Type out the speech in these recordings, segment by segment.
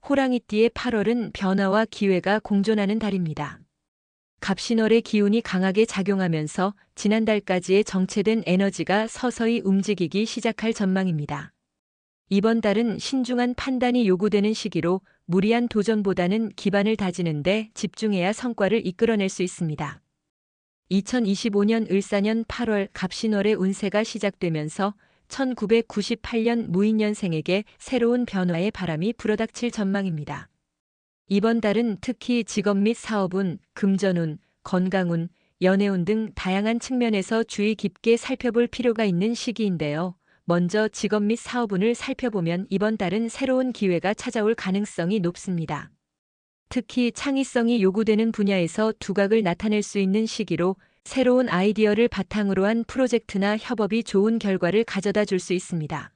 호랑이띠의 8월은 변화와 기회가 공존하는 달입니다. 갑신월의 기운이 강하게 작용하면서 지난달까지의 정체된 에너지가 서서히 움직이기 시작할 전망입니다. 이번 달은 신중한 판단이 요구되는 시기로 무리한 도전보다는 기반을 다지는 데 집중해야 성과를 이끌어낼 수 있습니다. 2025년 을사년 8월 갑신월의 운세가 시작되면서 1998년 무인년생에게 새로운 변화의 바람이 불어닥칠 전망입니다. 이번 달은 특히 직업 및 사업운, 금전운, 건강운, 연애운 등 다양한 측면에서 주의 깊게 살펴볼 필요가 있는 시기인데요. 먼저 직업 및 사업운을 살펴보면 이번 달은 새로운 기회가 찾아올 가능성이 높습니다. 특히 창의성이 요구되는 분야에서 두각을 나타낼 수 있는 시기로 새로운 아이디어를 바탕으로 한 프로젝트나 협업이 좋은 결과를 가져다 줄 수 있습니다.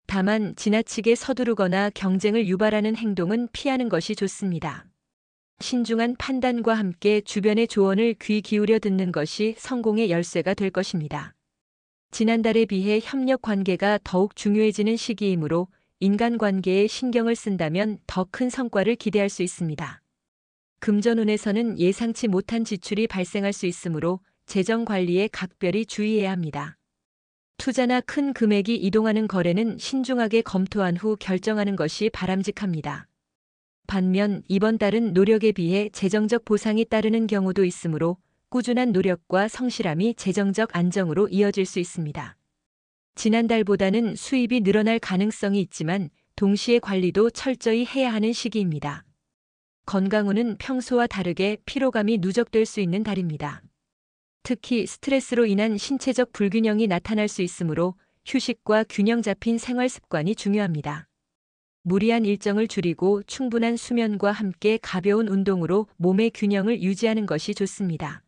다만 지나치게 서두르거나 경쟁을 유발하는 행동은 피하는 것이 좋습니다. 신중한 판단과 함께 주변의 조언을 귀 기울여 듣는 것이 성공의 열쇠가 될 것입니다. 지난달에 비해 협력 관계가 더욱 중요해지는 시기이므로 인간관계에 신경을 쓴다면 더 큰 성과를 기대할 수 있습니다. 금전운에서는 예상치 못한 지출이 발생할 수 있으므로 재정 관리에 각별히 주의해야 합니다. 투자나 큰 금액이 이동하는 거래는 신중하게 검토한 후 결정하는 것이 바람직합니다. 반면 이번 달은 노력에 비해 재정적 보상이 따르는 경우도 있으므로 꾸준한 노력과 성실함이 재정적 안정으로 이어질 수 있습니다. 지난달보다는 수입이 늘어날 가능성이 있지만 동시에 관리도 철저히 해야 하는 시기입니다. 건강운은 평소와 다르게 피로감이 누적될 수 있는 달입니다. 특히 스트레스로 인한 신체적 불균형이 나타날 수 있으므로 휴식과 균형 잡힌 생활 습관이 중요합니다. 무리한 일정을 줄이고 충분한 수면과 함께 가벼운 운동으로 몸의 균형을 유지하는 것이 좋습니다.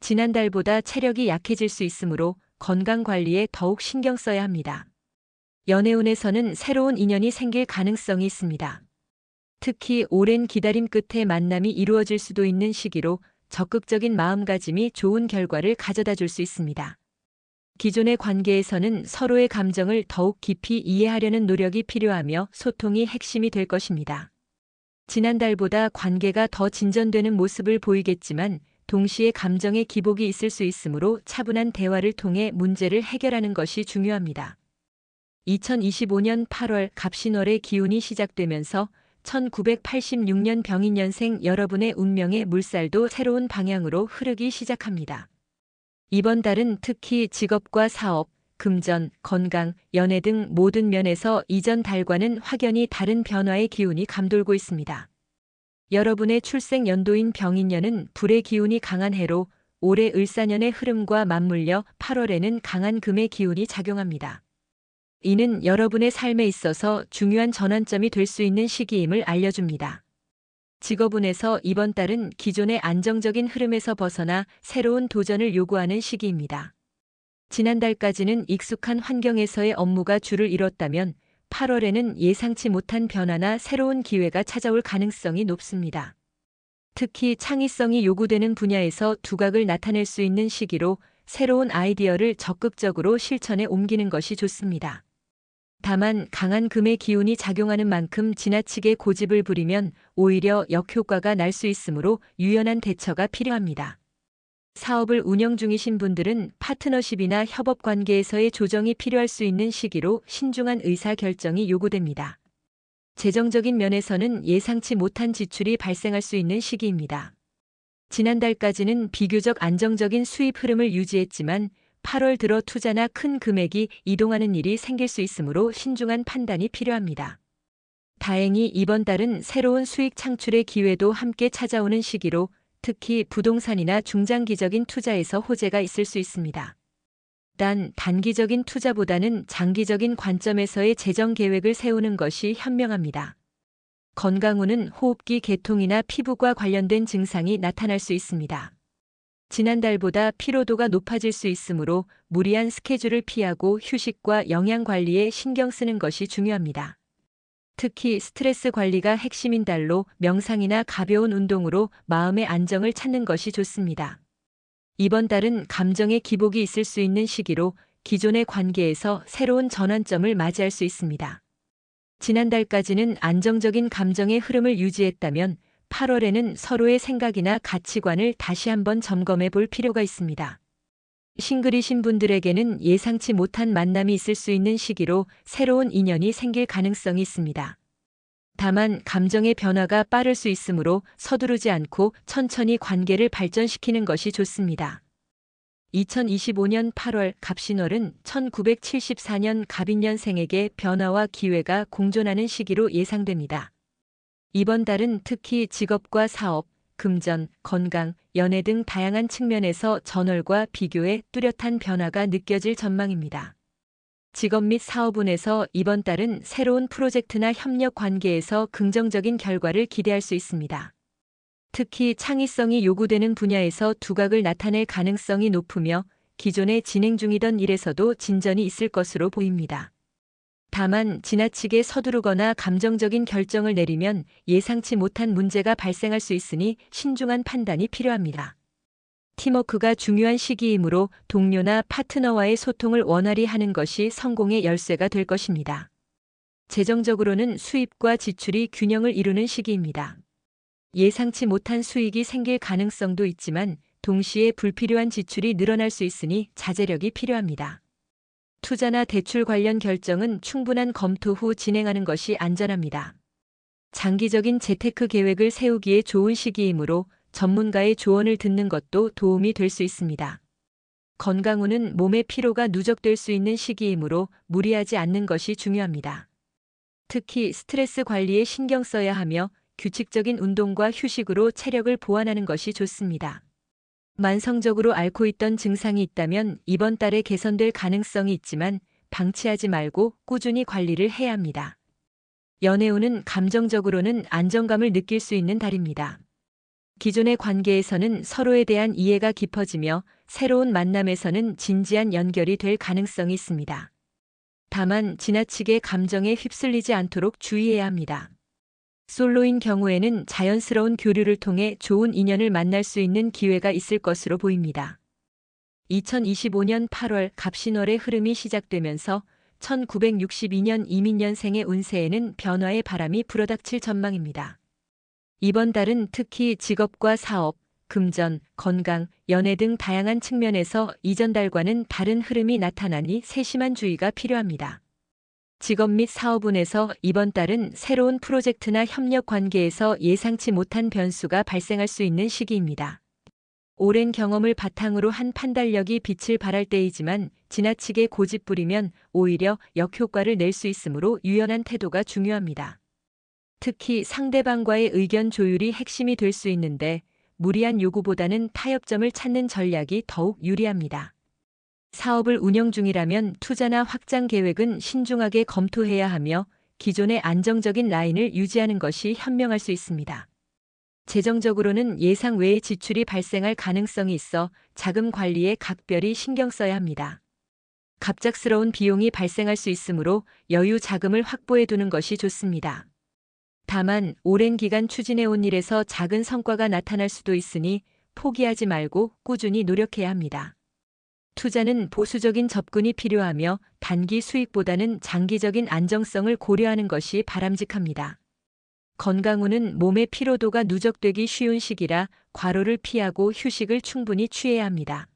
지난달보다 체력이 약해질 수 있으므로 건강 관리에 더욱 신경 써야 합니다. 연애운에서는 새로운 인연이 생길 가능성이 있습니다. 특히 오랜 기다림 끝에 만남이 이루어질 수도 있는 시기로 적극적인 마음가짐이 좋은 결과를 가져다 줄 수 있습니다. 기존의 관계에서는 서로의 감정을 더욱 깊이 이해하려는 노력이 필요하며 소통이 핵심이 될 것입니다. 지난달보다 관계가 더 진전되는 모습을 보이겠지만 동시에 감정의 기복이 있을 수 있으므로 차분한 대화를 통해 문제를 해결하는 것이 중요합니다. 2025년 8월 갑신월의 기운이 시작되면서 1986년 병인년생 여러분의 운명의 물살도 새로운 방향으로 흐르기 시작합니다. 이번 달은 특히 직업과 사업, 금전, 건강, 연애 등 모든 면에서 이전 달과는 확연히 다른 변화의 기운이 감돌고 있습니다. 여러분의 출생 연도인 병인년은 불의 기운이 강한 해로 올해 을사년의 흐름과 맞물려 8월에는 강한 금의 기운이 작용합니다. 이는 여러분의 삶에 있어서 중요한 전환점이 될 수 있는 시기임을 알려줍니다. 직업운에서 이번 달은 기존의 안정적인 흐름에서 벗어나 새로운 도전을 요구하는 시기입니다. 지난달까지는 익숙한 환경에서의 업무가 주를 이뤘다면 8월에는 예상치 못한 변화나 새로운 기회가 찾아올 가능성이 높습니다. 특히 창의성이 요구되는 분야에서 두각을 나타낼 수 있는 시기로 새로운 아이디어를 적극적으로 실천에 옮기는 것이 좋습니다. 다만 강한 금의 기운이 작용하는 만큼 지나치게 고집을 부리면 오히려 역효과가 날 수 있으므로 유연한 대처가 필요합니다. 사업을 운영 중이신 분들은 파트너십이나 협업 관계에서의 조정이 필요할 수 있는 시기로 신중한 의사결정이 요구됩니다. 재정적인 면에서는 예상치 못한 지출이 발생할 수 있는 시기입니다. 지난달까지는 비교적 안정적인 수입 흐름을 유지했지만 8월 들어 투자나 큰 금액이 이동하는 일이 생길 수 있으므로 신중한 판단이 필요합니다. 다행히 이번 달은 새로운 수익 창출의 기회도 함께 찾아오는 시기로 특히 부동산이나 중장기적인 투자에서 호재가 있을 수 있습니다. 단 단기적인 투자보다는 장기적인 관점에서의 재정 계획을 세우는 것이 현명합니다. 건강운은 호흡기 계통이나 피부과 관련된 증상이 나타날 수 있습니다. 지난달보다 피로도가 높아질 수 있으므로 무리한 스케줄을 피하고 휴식과 영양 관리에 신경 쓰는 것이 중요합니다. 특히 스트레스 관리가 핵심인 달로 명상이나 가벼운 운동으로 마음의 안정을 찾는 것이 좋습니다. 이번 달은 감정의 기복이 있을 수 있는 시기로 기존의 관계에서 새로운 전환점을 맞이할 수 있습니다. 지난달까지는 안정적인 감정의 흐름을 유지했다면 8월에는 서로의 생각이나 가치관을 다시 한번 점검해 볼 필요가 있습니다. 싱글이신 분들에게는 예상치 못한 만남이 있을 수 있는 시기로 새로운 인연이 생길 가능성이 있습니다. 다만 감정의 변화가 빠를 수 있으므로 서두르지 않고 천천히 관계를 발전시키는 것이 좋습니다. 2025년 8월 갑신월은 1974년 갑인년생에게 변화와 기회가 공존하는 시기로 예상됩니다. 이번 달은 특히 직업과 사업, 금전, 건강, 연애 등 다양한 측면에서 전월과 비교해 뚜렷한 변화가 느껴질 전망입니다. 직업 및 사업운에서 이번 달은 새로운 프로젝트나 협력 관계에서 긍정적인 결과를 기대할 수 있습니다. 특히 창의성이 요구되는 분야에서 두각을 나타낼 가능성이 높으며 기존에 진행 중이던 일에서도 진전이 있을 것으로 보입니다. 다만 지나치게 서두르거나 감정적인 결정을 내리면 예상치 못한 문제가 발생할 수 있으니 신중한 판단이 필요합니다. 팀워크가 중요한 시기이므로 동료나 파트너와의 소통을 원활히 하는 것이 성공의 열쇠가 될 것입니다. 재정적으로는 수입과 지출이 균형을 이루는 시기입니다. 예상치 못한 수익이 생길 가능성도 있지만 동시에 불필요한 지출이 늘어날 수 있으니 자제력이 필요합니다. 투자나 대출 관련 결정은 충분한 검토 후 진행하는 것이 안전합니다. 장기적인 재테크 계획을 세우기에 좋은 시기이므로 전문가의 조언을 듣는 것도 도움이 될 수 있습니다. 건강운은 몸의 피로가 누적될 수 있는 시기이므로 무리하지 않는 것이 중요합니다. 특히 스트레스 관리에 신경 써야 하며 규칙적인 운동과 휴식으로 체력을 보완하는 것이 좋습니다. 만성적으로 앓고 있던 증상이 있다면 이번 달에 개선될 가능성이 있지만 방치하지 말고 꾸준히 관리를 해야 합니다. 연애운은 감정적으로는 안정감을 느낄 수 있는 달입니다. 기존의 관계에서는 서로에 대한 이해가 깊어지며 새로운 만남에서는 진지한 연결이 될 가능성이 있습니다. 다만 지나치게 감정에 휩쓸리지 않도록 주의해야 합니다. 솔로인 경우에는 자연스러운 교류를 통해 좋은 인연을 만날 수 있는 기회가 있을 것으로 보입니다. 2025년 8월 갑신월의 흐름이 시작되면서 1962년 이민년생의 운세에는 변화의 바람이 불어닥칠 전망입니다. 이번 달은 특히 직업과 사업, 금전, 건강, 연애 등 다양한 측면에서 이전 달과는 다른 흐름이 나타나니 세심한 주의가 필요합니다. 직업 및 사업운에서 이번 달은 새로운 프로젝트나 협력 관계에서 예상치 못한 변수가 발생할 수 있는 시기입니다. 오랜 경험을 바탕으로 한 판단력이 빛을 발할 때이지만 지나치게 고집부리면 오히려 역효과를 낼 수 있으므로 유연한 태도가 중요합니다. 특히 상대방과의 의견 조율이 핵심이 될 수 있는데 무리한 요구보다는 타협점을 찾는 전략이 더욱 유리합니다. 사업을 운영 중이라면 투자나 확장 계획은 신중하게 검토해야 하며 기존의 안정적인 라인을 유지하는 것이 현명할 수 있습니다. 재정적으로는 예상 외의 지출이 발생할 가능성이 있어 자금 관리에 각별히 신경 써야 합니다. 갑작스러운 비용이 발생할 수 있으므로 여유 자금을 확보해 두는 것이 좋습니다. 다만 오랜 기간 추진해온 일에서 작은 성과가 나타날 수도 있으니 포기하지 말고 꾸준히 노력해야 합니다. 투자는 보수적인 접근이 필요하며 단기 수익보다는 장기적인 안정성을 고려하는 것이 바람직합니다. 건강운은 몸의 피로도가 누적되기 쉬운 시기라 과로를 피하고 휴식을 충분히 취해야 합니다.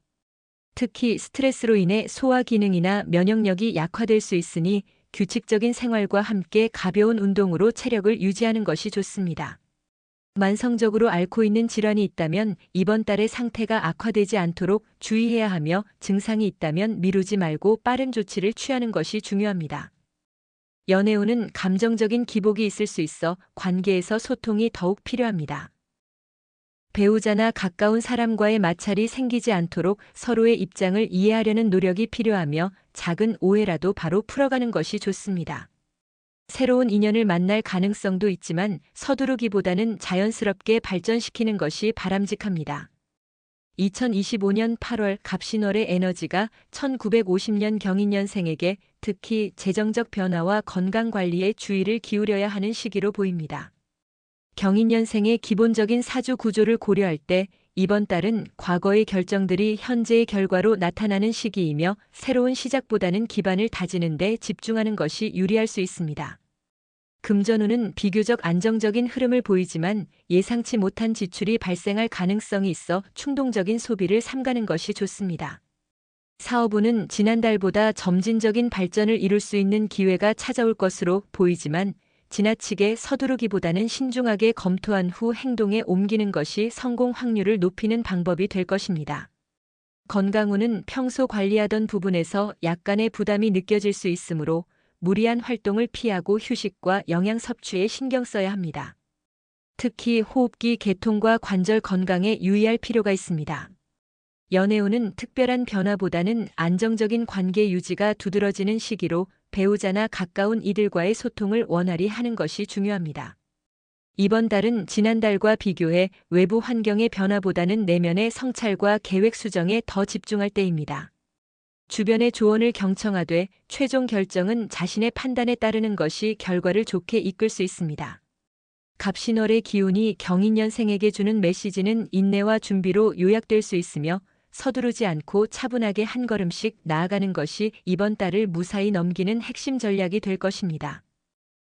특히 스트레스로 인해 소화 기능이나 면역력이 약화될 수 있으니 규칙적인 생활과 함께 가벼운 운동으로 체력을 유지하는 것이 좋습니다. 만성적으로 앓고 있는 질환이 있다면 이번 달의 상태가 악화되지 않도록 주의해야 하며 증상이 있다면 미루지 말고 빠른 조치를 취하는 것이 중요합니다. 연애운은 감정적인 기복이 있을 수 있어 관계에서 소통이 더욱 필요합니다. 배우자나 가까운 사람과의 마찰이 생기지 않도록 서로의 입장을 이해하려는 노력이 필요하며 작은 오해라도 바로 풀어가는 것이 좋습니다. 새로운 인연을 만날 가능성도 있지만 서두르기보다는 자연스럽게 발전시키는 것이 바람직합니다. 2025년 8월 갑신월의 에너지가 1950년 경인년생에게 특히 재정적 변화와 건강 관리에 주의를 기울여야 하는 시기로 보입니다. 경인년생의 기본적인 사주 구조를 고려할 때 이번 달은 과거의 결정들이 현재의 결과로 나타나는 시기이며 새로운 시작보다는 기반을 다지는 데 집중하는 것이 유리할 수 있습니다. 금전운은 비교적 안정적인 흐름을 보이지만 예상치 못한 지출이 발생할 가능성이 있어 충동적인 소비를 삼가는 것이 좋습니다. 사업운은 지난달보다 점진적인 발전을 이룰 수 있는 기회가 찾아올 것으로 보이지만 지나치게 서두르기보다는 신중하게 검토한 후 행동에 옮기는 것이 성공 확률을 높이는 방법이 될 것입니다. 건강운은 평소 관리하던 부분에서 약간의 부담이 느껴질 수 있으므로 무리한 활동을 피하고 휴식과 영양 섭취에 신경 써야 합니다. 특히 호흡기 개통과 관절 건강에 유의할 필요가 있습니다. 연애운은 특별한 변화보다는 안정적인 관계 유지가 두드러지는 시기로 배우자나 가까운 이들과의 소통을 원활히 하는 것이 중요합니다. 이번 달은 지난달과 비교해 외부 환경의 변화보다는 내면의 성찰과 계획 수정에 더 집중할 때입니다. 주변의 조언을 경청하되 최종 결정은 자신의 판단에 따르는 것이 결과를 좋게 이끌 수 있습니다. 갑신월의 기운이 경인년생에게 주는 메시지는 인내와 준비로 요약될 수 있으며 서두르지 않고 차분하게 한 걸음씩 나아가는 것이 이번 달을 무사히 넘기는 핵심 전략이 될 것입니다.